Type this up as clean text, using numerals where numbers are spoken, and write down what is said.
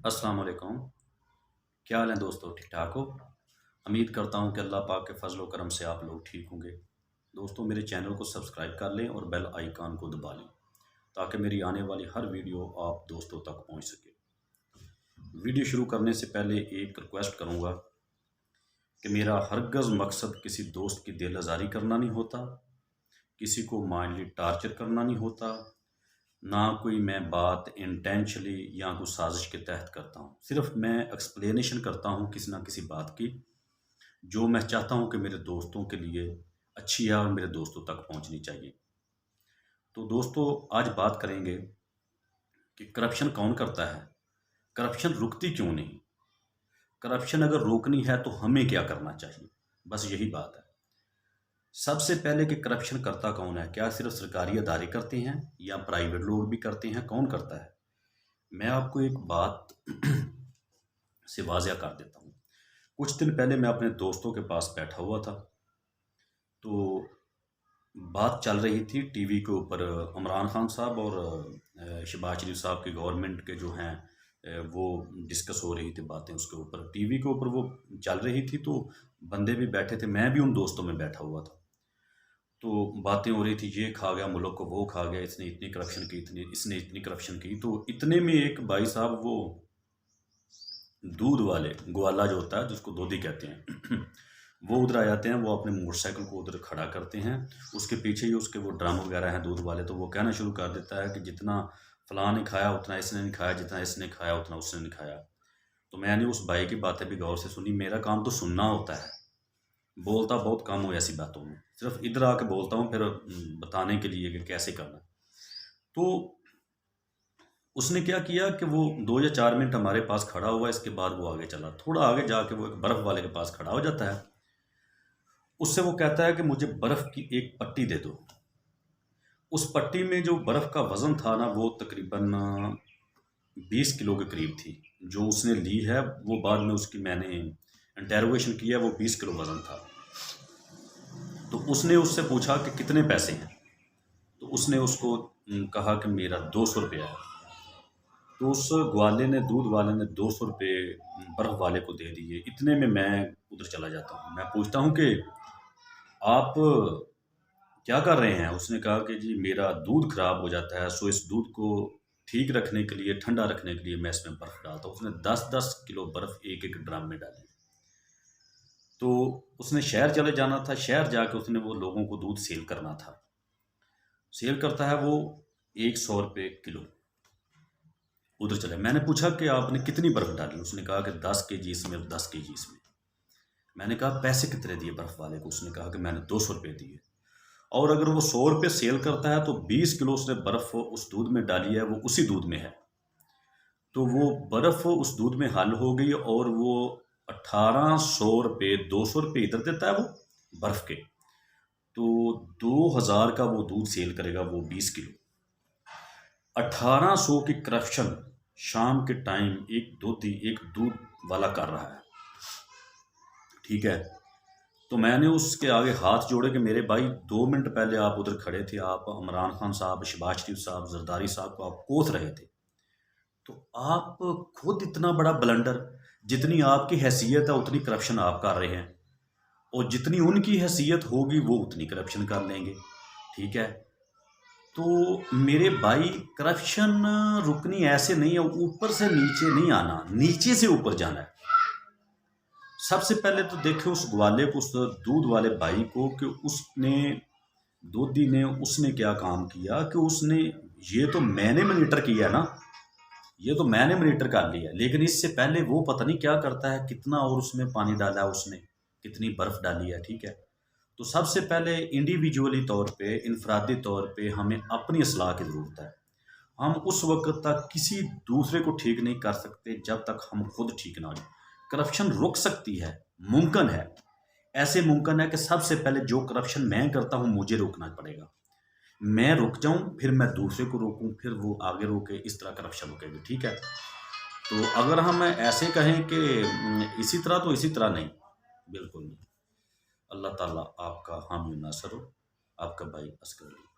अस्सलाम वालेकुम। क्या हाल है दोस्तों, ठीक ठाक हो? उम्मीद करता हूँ कि अल्लाह पाक के फजल व करम से आप लोग ठीक होंगे। दोस्तों, मेरे चैनल को सब्सक्राइब कर लें और बेल आइकन को दबा लें ताकि मेरी आने वाली हर वीडियो आप दोस्तों तक पहुँच सके। वीडियो शुरू करने से पहले एक रिक्वेस्ट करूँगा कि मेरा हरगज़ मकसद किसी दोस्त की दिल आज़ारी करना नहीं होता, किसी को माइंडली टार्चर करना नहीं होता, ना कोई मैं बात इंटेंशनली या कोई साजिश के तहत करता हूँ। सिर्फ मैं एक्सप्लेनेशन करता हूँ किसी ना किसी बात की, जो मैं चाहता हूँ कि मेरे दोस्तों के लिए अच्छी है और मेरे दोस्तों तक पहुँचनी चाहिए। तो दोस्तों, आज बात करेंगे कि करप्शन कौन करता है, करप्शन रुकती क्यों नहीं, करप्शन अगर रोकनी है तो हमें क्या करना चाहिए। बस यही बात है। सबसे पहले कि करप्शन करता कौन है, क्या सिर्फ सरकारी अदारे करते हैं या प्राइवेट लोग भी करते हैं, कौन करता है? मैं आपको एक बात से वाज़िया कर देता हूँ। कुछ दिन पहले मैं अपने दोस्तों के पास बैठा हुआ था, तो बात चल रही थी टीवी के ऊपर। इमरान खान साहब और शहबाज शरीफ साहब की गवर्नमेंट के जो हैं वो डिस्कस हो रही थी बातें, उसके ऊपर टीवी के ऊपर वो चल रही थी। तो बंदे भी बैठे थे, मैं भी उन दोस्तों में बैठा हुआ था। तो बातें हो रही थी, ये खा गया मुल्क को, वो खा गया, इसने इतनी करप्शन की, इतनी इसने इतनी करप्शन की। तो इतने में एक भाई साहब, वो दूध वाले, ग्वाला जो होता है जिसको दूधी कहते हैं वो उधर आ जाते हैं। वो अपने मोटरसाइकिल को उधर खड़ा करते हैं, उसके पीछे ही उसके वो ड्रम वगैरह हैं दूध वाले। तो वो कहना शुरू कर देता है कि जितना फलां ने खाया उतना इसने नहीं खाया, जितना इसने खाया उतना उसने नहीं खाया। तो मैंने उस भाई की बातें भी गौर से सुनी। मेरा काम तो सुनना होता है, बोलता बहुत कम हूँ ऐसी बातों में, सिर्फ इधर आके बोलता हूँ फिर बताने के लिए कि कैसे करना। तो उसने क्या किया कि वो 2 या 4 मिनट हमारे पास खड़ा हुआ, इसके बाद वो आगे चला। थोड़ा आगे जाके वो एक बर्फ़ वाले के पास खड़ा हो जाता है। उससे वो कहता है कि मुझे बर्फ़ की एक पट्टी दे दो। उस पट्टी में जो बर्फ़ का वज़न था ना, वो तकरीबन 20 किलो के करीब थी। जो उसने ली है, वो बाद में उसकी मैंने इंटेरोगेशन किया, वो 20 किलो वज़न था। तो उसने उससे पूछा कि कितने पैसे हैं? तो उसने उसको कहा कि मेरा 200 रुपया है। तो उस ग्वाले ने, दूध वाले ने 200 रुपये बर्फ़ वाले को दे दिए। इतने में मैं उधर चला जाता हूँ। मैं पूछता हूँ कि आप क्या कर रहे हैं? उसने कहा कि जी मेरा दूध ख़राब हो जाता है, सो इस दूध को ठीक रखने के लिए, ठंडा रखने के लिए मैं इसमें बर्फ़ डालता हूँ। उसने 10-10 किलो बर्फ़ एक-एक ड्रम में डाली। तो उसने शहर चले जाना था, शहर जाके उसने वो लोगों को दूध सेल करना था। सेल करता है वो 100 रुपये किलो। उधर चले, मैंने पूछा कि आपने कितनी बर्फ़ डाली? उसने कहा कि 10 केजी इसमें और 10 केजी इसमें। मैंने कहा पैसे कितने दिए बर्फ़ वाले को? उसने कहा कि मैंने 200 रुपये दिए। और अगर वो 100 रुपये सेल करता है तो 20 किलो उसने बर्फ़ उस दूध में डाली है, वो उसी दूध में है। तो वो बर्फ़ उस दूध में हल हो गई और वो 1800 रुपये, 200 रुपये इधर देता है वो बर्फ़ के। तो 2000 का वो दूध सेल करेगा, वो 20 किलो। 1800 की करप्शन शाम के टाइम एक दूध वाला कर रहा है, ठीक है। तो मैंने उसके आगे हाथ जोड़े कि मेरे भाई 2 मिनट पहले आप उधर खड़े थे, आप इमरान खान साहब, शहबाज शरीफ साहब, जरदारी साहब को आप कोस रहे थे। तो आप खुद इतना बड़ा ब्लंडर, जितनी आपकी हैसियत है उतनी करप्शन आप कर रहे हैं, और जितनी उनकी हैसियत होगी वो उतनी करप्शन कर लेंगे, ठीक है। तो मेरे भाई, करप्शन रुकनी ऐसे नहीं है, ऊपर से नीचे नहीं आना, नीचे से ऊपर जाना है। सबसे पहले तो देखो उस ग्वाले को, उस दूध वाले भाई को, कि उसने, दूधी ने, उसने क्या काम किया कि उसने, ये तो मैंने मॉनिटर किया ना, ये तो मैंने मॉनिटर कर लिया, लेकिन इससे पहले वो पता नहीं क्या करता है, कितना और उसमें पानी डाला है उसने, कितनी बर्फ़ डाली है, ठीक है। तो सबसे पहले इंडिविजुअली तौर पे, इनफरादी तौर पे हमें अपनी असलाह की ज़रूरत है। हम उस वक़्त तक किसी दूसरे को ठीक नहीं कर सकते जब तक हम खुद ठीक ना हो। करप्शन रुक सकती है, मुमकिन है। ऐसे मुमकिन है कि सबसे पहले जो करप्शन मैं करता हूँ मुझे रोकना पड़ेगा। मैं रुक जाऊँ, फिर मैं दूसरे को रोकूँ, फिर वो आगे रोके, इस तरह करप्शन रुकेगी, ठीक है। तो अगर हम ऐसे कहें कि इसी तरह, तो इसी तरह नहीं, बिल्कुल नहीं। अल्लाह ताला आपका हामी नासर हो। आपका भाई असगर अली।